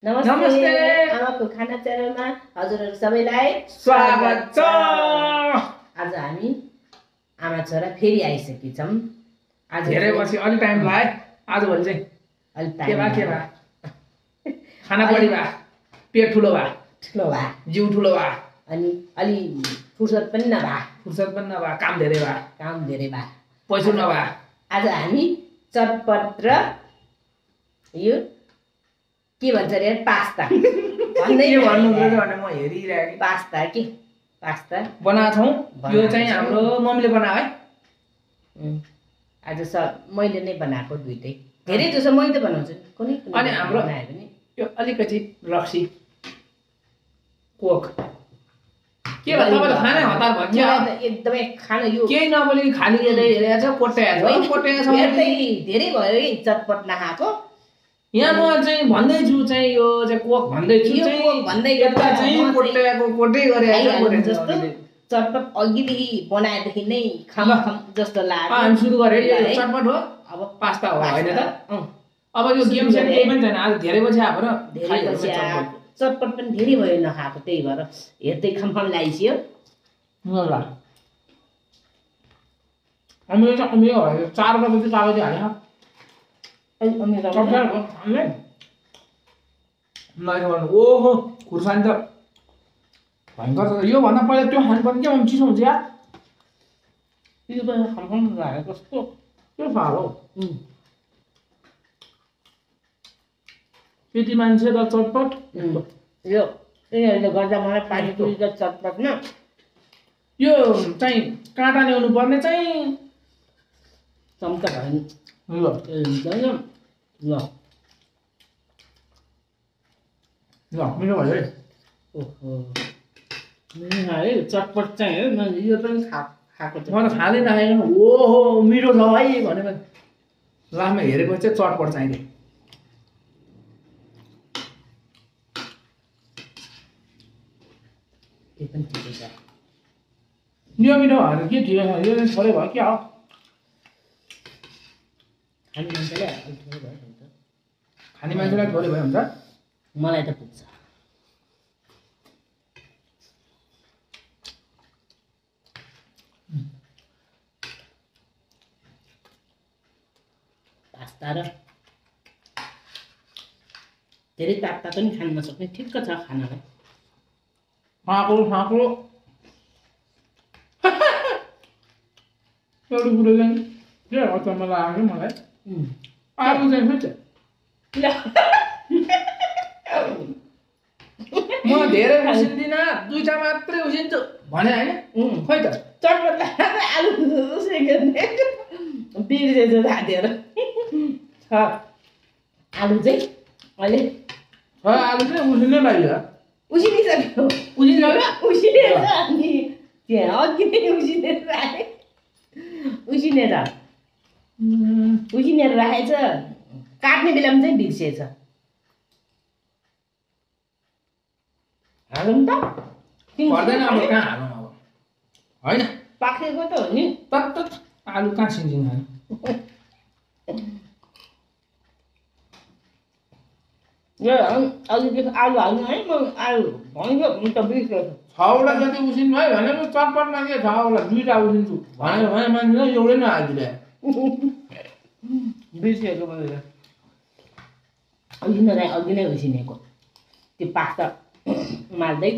नमस्ते आमाको खाना च्यानलमा हजुरहरु सबैलाई स्वागत छ। आज हामी आमा छोरा फेरि आइसकेका छौं। आज धेरै पछि अलि टाइम लाग्यो। आज भोलि चाहिँ अलि टाइम के भा खाना बढी भा, पेट ठुलो भा, जिउ ठुलो भा, अनि अलि फुर्सद पनि नभा, काम धेरै भा, पैसा नभा। आज हामी चटपट र यो के भन्छ रे पास्ता भन्दै भन्नु गयो भने म हेरिरहेको पास्ता बनाएको छौं। यो चाहिँ हाम्रो मम्मीले बनायो है। आज मैले नै बनाएको दुईटै। धेरै जसो मैले त बनाउँछु कुनै अनि हाम्रो बनाए पनि यो अलिकति रक्सी कोक के भन्छ तपाईले खाना हतार भन्छ एकदमै खाना यो केही नबोली खाली हेरेछ कोट्याछ धेरै भयो है चटपट नखाएको। यहाँ म चाहिँ भन्दैछु चाहिँ यो चाहिँ कोक भन्दैछु चाहिँ भन्दै यता चाहिँ कोट्याको कोटै गरेछ जस्तो चटपट अघिदेखि बनाएदेखि नै खाम जस्तो लाग्यो। हामी सुरु गरे यो चटपट हो अब पास्ता हो हैन त। अब यो गेम चाहिँ केही पनि छैन। आज धेरै पछि आएको र धेरै पछि चटपट पनि धेरै भयो नखाएको। त्यही भएर हेर्दै खमखम लागिसक्यो। ल अमिलो चाहिँ अमिलो भयो। 4 बजे कागजी हाल्यो ओहो खुर्सानी त भयङ्कर छ। यो भन्दा पहिला त्यो खानु पर्ने के चिसो हुन्छ यार। यो त खमखम लागेको कस्तो के फालो त्यति मान्छे त चटपट यो यिनीहरूले गर्दा मलाई पानीपुरी त चटपट न। यो चाहिँ काँटा ल्याउनु पर्ने चाहिँ चम्चा भएन ल ल मिठो भयो है। ओहो है चटपट चाहिँ है मैले यो पनि खाएको म त खाँदै नखाएन। ओहो मिठो छ है भने लास्टमा हेरेको चाहिँ चटपट चाहिने। यो पनि ठिकै छ। यो मिठो भएर के ठिकै छ। यो चाहिँ थोरै भयो क्या हो। खाने मान्छेलाई थोरै भयो हुन्छ। खाने मान्छेलाई थोरै भयो हुन्छ। मलाई त पुग्छ। पास्ता र धेरै तात्ता पनि खान नसक्ने ठिक्क छ खानालाई। फाँको एउटा कुरो चाहिँ के अचम्म लाग्यो मलाई। आलु चाहिँ खोइ म धेरै उसिन्दिनँ, 2टा मात्रै उसिन्छु भने होइन खोइ त चटपट आलु उसिनेको बिर्सेछ साथीहरू छ। आलु चाहिँ अहिले आलु चाहिँ उसिन्नै लाग्यो। उसिनिसक्यो उसिनेर अनि त्यहाँ अघि नै उसिनेर राखेछ। काट्ने बेलामा चाहिँ बिर्सिएछ। हालौँ त पर्दैन अब कहाँ हालौँ अब होइन पाकेको त हो नि। तत्त आलु कहाँ सिन्जिन्छ। यो अलिकति आलु हाल्नु है म आलु भनेको म त बिर्सेछु। 6वटा जति उसिन्नु है भने म चटपटमा के 6वटा 2टा उसिन्छु भनेर भने मान्छे एउटै नहालिदिए बिर्सेको मैले अघि नै उसिनेको त्यो पास्ता माल्दै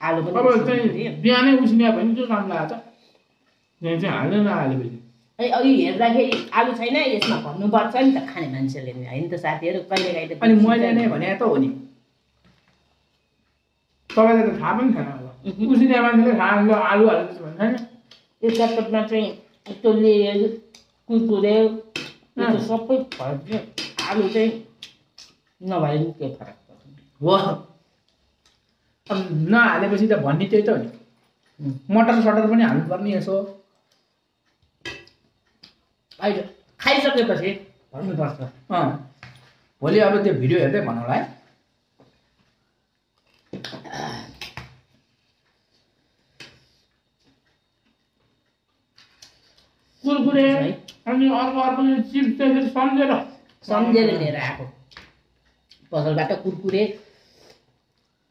आलु पनि अब चाहिँ बिहानै उसिने भने के काम लाग्छ। यहाँ चाहिँ हाल्दै नहालेपछि अघि हेर्दाखेरि आलु छैन यसमा भन्नुपर्छ नि त खाने मान्छेले नि होइन त साथीहरू। कहिलेकाहीँ त अनि मैले नै भने त हो नि। तपाईँलाई त थाहा पनि छैन। अब उसिने मान्छेले थाहा हुन्छ आलु हाल्दैछ भने होइन। यो चटपटमा चाहिँ यस्तो लेयर कुरकुरे सबै भयो। आलु चाहिँ नभए नि के फरक पर्छ हो। अब नहालेपछि त भन्ने त्यही त हो नि। मटर सटर पनि हाल्नुपर्ने यसो अहिले खाइसकेपछि भन्नुपर्छ। भोलि अब त्यो भिडियो हेर्दै भनौँला है। कुरकुरे अनि अर्को चिप्स चाहिँ सम्झेर सम्झेर लिएर आएको। पसलबाट कुरकुरे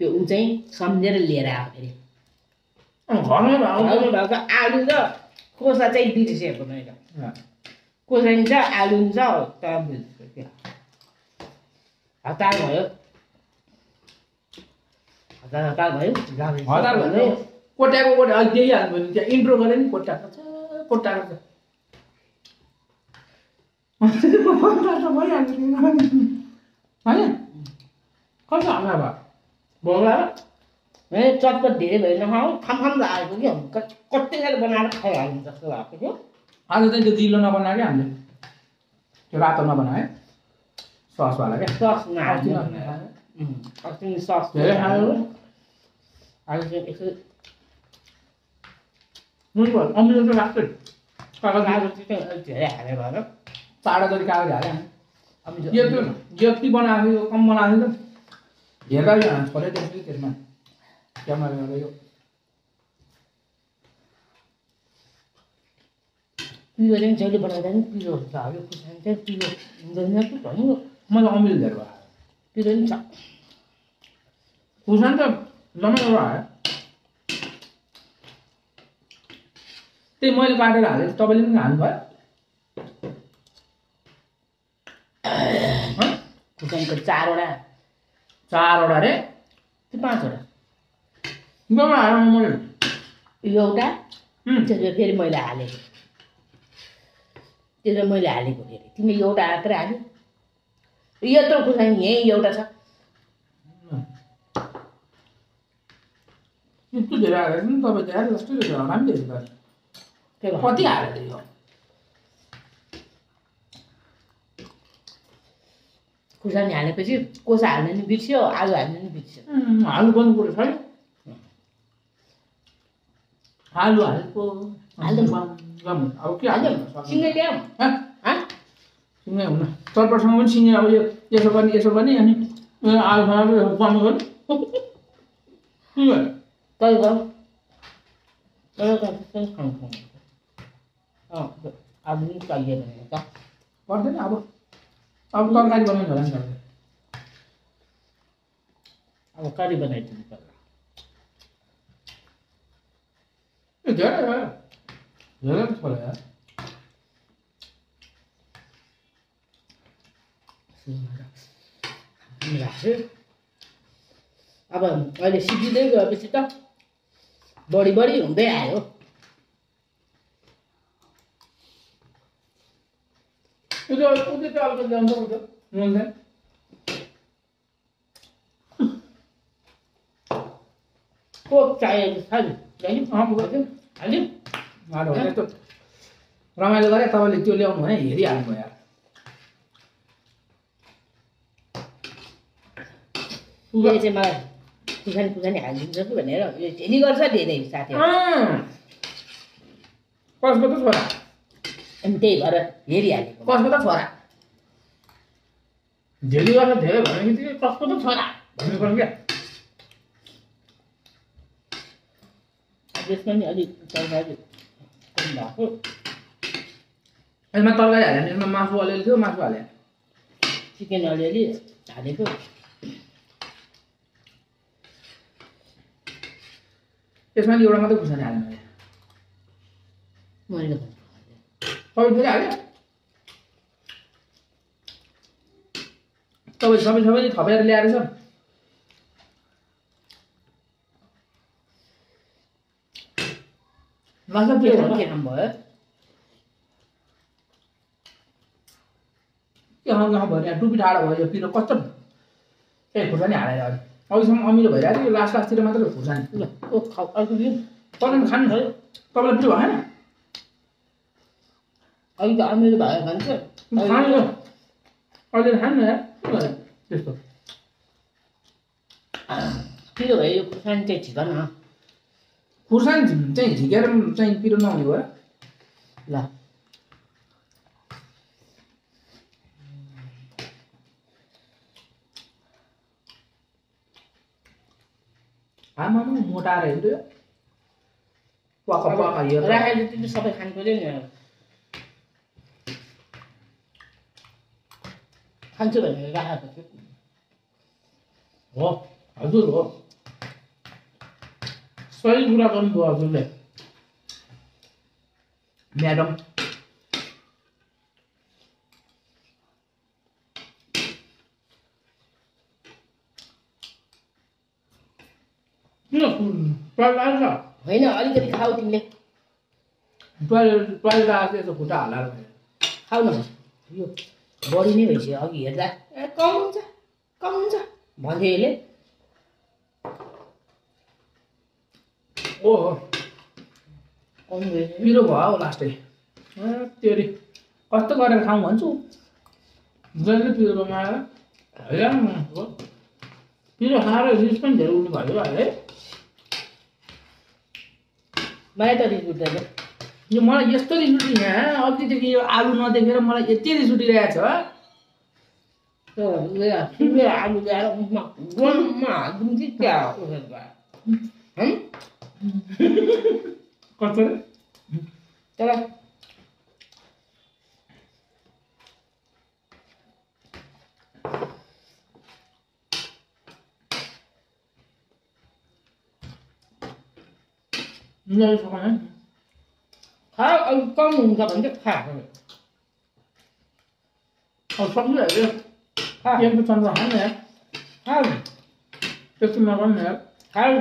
त्यो ऊ चाहिँ सम्झेर लिएर आएको फेरि घरमै भएको घरमै भएको आलु र कोसा चाहिँ बिर्सेको मैले कोसा नि छ आलु नि छ तर बिर्सेको हतार भयो हतार भयो हतार भन्ने कोट्याको कोटा अहिले देखिहाल्नु भने त्यहाँ इन्ट्रो गरेँ नि कोट्याको छ कोट्याको छ भइहाल्छ होइन कस्तो हल्ला भयो भोग्ला र चटपट धेरै भयो नखाऊ खाम लागेको कि कतिखेर बनाएर खाइहाल्नु जस्तो भएको थियो आज चाहिँ त्यो दिलो नबनायो क्या हामीले त्यो रातो नबनायो ससवाला क्या सस अस्ति सस धेरै खायो आज चाहिँ यसो नुन भयो अमिलो चाहिँ लाग्छ कागज आज चाहिँ अलिक धेरै हाले भएर चाडा जति कागज हाल्यो अमिलो यो त्यो जति बनाएको थियो कम बनाएको थियो हेर्दा छोरै त्यसले त्यसमा क्यामेरा गरेर यो पिरो चाहिँ जहिले बनाउँदा पनि पिरो हुन्छ अब यो खुर्सानी चाहिँ पिरो हुँदैन कि भन्नु मैले अमिलो धेरै भयो पिरो नि छ खुर्सानी त रमाइलो आयो त्यही मैले काटेर हालेँ तपाईँले पनि हाल्नुभयो खुर्सानीको 4वटा रे कि 5वटा गमा हाल्नु मैले एउटा त्यसो फेरि मैले हालेँ त्यसो मैले हालेको फेरि तिमीले एउटा मात्रै हाल्यो यत्रो खुर्सानी यहीँ एउटा छ यस्तो धेरै हालेको नि तपाईँ धेरै जस्तो रहेछ होला नि धेरै कति हालेको यो खुर्सानी हालेपछि कोसा हाल्नु नि बिर्स्यो आलु हाल्नु नि बिर्स्यो हाल्नु पर्नु पऱ्यो छैन आलु हालेको हाल्नु अब के हाल्यो सिँगै ल्याऊ सिँगै हुन चटपटसँग पनि सिँगै अब यो यसो पनि अनि आलु खाना गर्नु गर्नु तै गर आलु नि चाहियो भने त पर्दैन अब तरकारी बनाउनु होला नि अब करी बनाइदिनु पर्ला धेरै भयो धेरै पऱ्यो यार राख्छु अब अहिले सिद्धिँदै गएपछि त बढी हुँदै आयो त्यो अलिकति ल्याउँछ नुन चाहिँ कोक चाहिएको छ नि हाल्यो माडो भने यस्तो रमाइलो गरे तपाईँले त्यो ल्याउनु भने हेरिहाल्नु भयो यार यो चाहिँ मलाई खुर्सानी हालिदिन्छ कि भनेर यो झेली गर्छ धेरै साथीहरू कसको त छोरा अनि त्यही भएर हेरिहालेको कसको त छोरा झेली गर्छ धेरै भनेपछि कसको त छोरा भन्नु पर्यो क्या त्यसमा नि अलिक तरकारी भएको यसमा तरकारी हाल्यो भने यसमा मासु अलिअलि थियो मासु हाल्यो चिकन अलिअलि हालेको यसमा नि एउटा मात्रै खुर्सानी हाल्नु मैले तपाईँ फेरि हाल्यो तपाईँ सबै थपेर ल्याएर छ मासु के हो के नाम भयो के भयो यहाँ टुपी ठाडो भयो यो पिरो कस्तो ए खुर्सानी हालेर अहिलेसम्म अमिलो भइरहेको थियो यो लास्टतिर मात्रै खुर्सानी अर्को दिन तपाईँ खानु भयो तपाईँलाई पिरो भएन अघि त अमिलो भयो भन्छ खानु अहिले खानु न यार के भयो त्यस्तो पिरो भयो यो खुर्सानी चाहिँ ठिक न खुर्सानी चाहिँ झिकेर चाहिँ पिरो नहुने भयो ल आमा मोटाएर हेर्नु पक्का यो राखेर तिमी सबै खानु पर्यो नि खान्छु भनेर राखेको थियो हो हजुर हो सही कुरा गर्नुभयो हजुरले म्याडम किन टोइलेट आएछ होइन अलिकति खाऊ तिमीले टोइलेट आएको यस्तो खुट्टा हल्लाएर खाऊ न यो बढी नै भइसक्यो अघि हेर्दा ए कम हुन्छ भन्थ्यो यसले ओहो कम भयो पिरो भयो हौ लास्टै तेरि कस्तो गरेर खाउँ भन्छु जहिले पिरो बनाएर होइन पिरो खाएर रिस पनि धेरै उठ्नु भयो अहिले मलाई त रिस उठ्दैन यो मलाई यस्तो रिस उठ्यो यहाँ अघिदेखि यो आलु नदेखेर मलाई यति रिस उठिरहेको छ आलु ल्याएर गममा हालिदिउँ कि क्या कस्तो तर खा अलिक कम हुन्छ भने चाहिँ खा सक्नु खा एक दुई चम्चा खानु यार खा त्यस्तो नगर्नु यार खाऊ न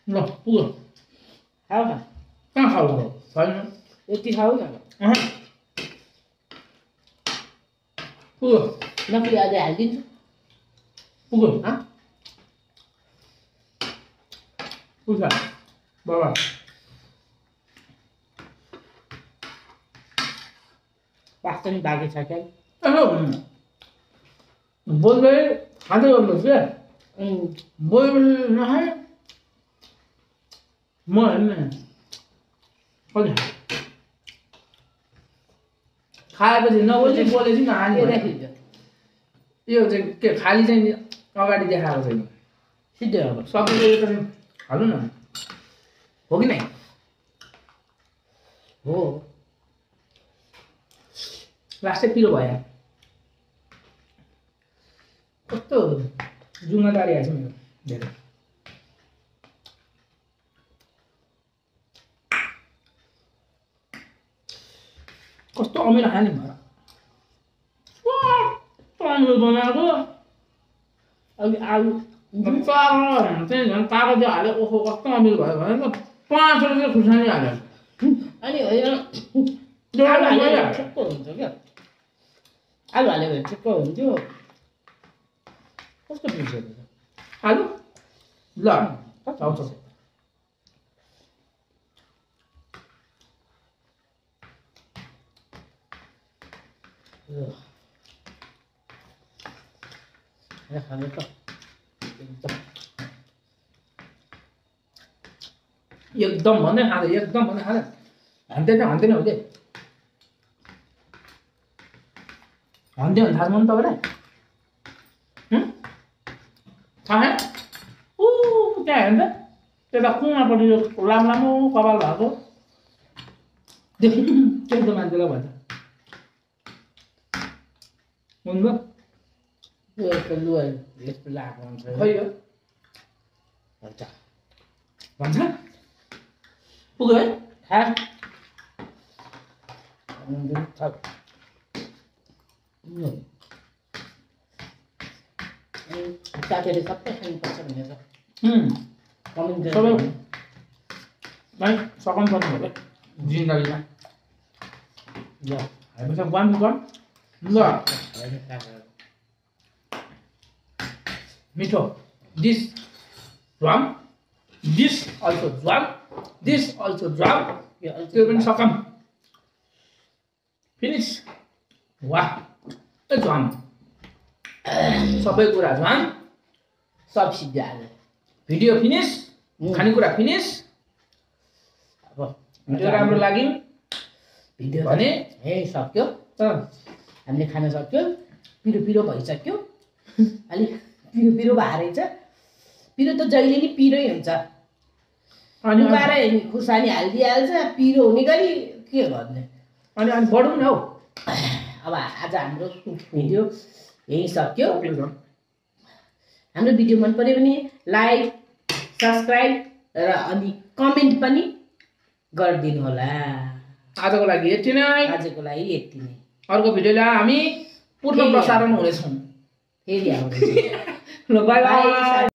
ल पुग्यो खाऊ न कहाँ खाऊ छैन यति खाऊ न पुग्यो नक्कली अझै हालिदिन्छु पुग्यो हँ पुग्छ बाबा पास्ता नि बाँकी छ क्या बोल्दै खाँदै गर्नुहोस् क्या बोल्दै नखाए म हेर्ने कति खाएपछि नबोल्ने बोलेपछि नहाने यो चाहिँ के खाली चाहिँ अगाडि देखाएको छैन सिधै अब सबैले यो त हाल्नु न हो कि नै हो लास्टै पिरो भयो कस्तो जुङ्गादारी आएछ मेरो धेरै कस्तो अमिलो खाने भयो अमिलो बनाएको अलि आलु चाहिँ झन् कागज हाल्यो ओहो कस्तो अमिलो भयो भने त 5 रुपियाँ खुर्सानी हाल्यो अनि होइन आलु हाल्यो भने ठिक्क हुन्छ क्या आलु हाल्यो भने ठिक्क हुन्थ्यो कस्तो बिर्सेको आलु ल आउँछ खानु त एकदम भन्दै खाँदै एकदम भन्दै खाँदै हान्दै त हान्दैन हो कि हान्दै भने थाहा छ नि तपाईँलाई थाहा ऊ त्यहाँ हेर्नु त त्यता कुनापट्टि यो लामो कपाल भएको त्यस्तो मान्छेलाई भन्छ हुन्छ यस्तो लुगा यस्तो लगाएको हुन्छ खै हो भन्छ भन्छ पुग्यो है खा साथीहरूले सबै खानुपर्छ भनेर कमेन्ट सबै भाइ सघाउनु पर्ने हो क्या जिन्दगीमा ल हामीसँग वान वान ल मिठो this drum this also drum this also drum त्यो पनि सकम फिनिस वाह ए ड्रम सबै कुरा ड्रम सब सिद्धायो भिडियो फिनिस खानेकुरा फिनिस अब भिडियो राम्रो लाग्यो भिडियो भने हे सक्यो हामीले खान सक्यो पिरो पिरो भइसक्यो अलि पिरो पिरो भएर रहेछ पिरो त जहिले नि पिरै हुन्छ अनि उकाएर खुर्सानी हालिदिइहाल्छ पिरो हुने गरी के गर्ने अनि बढौँ न हौ अब आज हाम्रो भिडियो यही सक्यो। हाम्रो भिडियो मन पर्यो भने लाइक सब्सक्राइब र अनि कमेन्ट पनि गरिदिनु होला। आजको लागि यति नै। अर्को भिडियोलाई हामी पूर्ण प्रसारण हुनेछौँ। फेरि आउँदैछौँ। ल बाई बाई।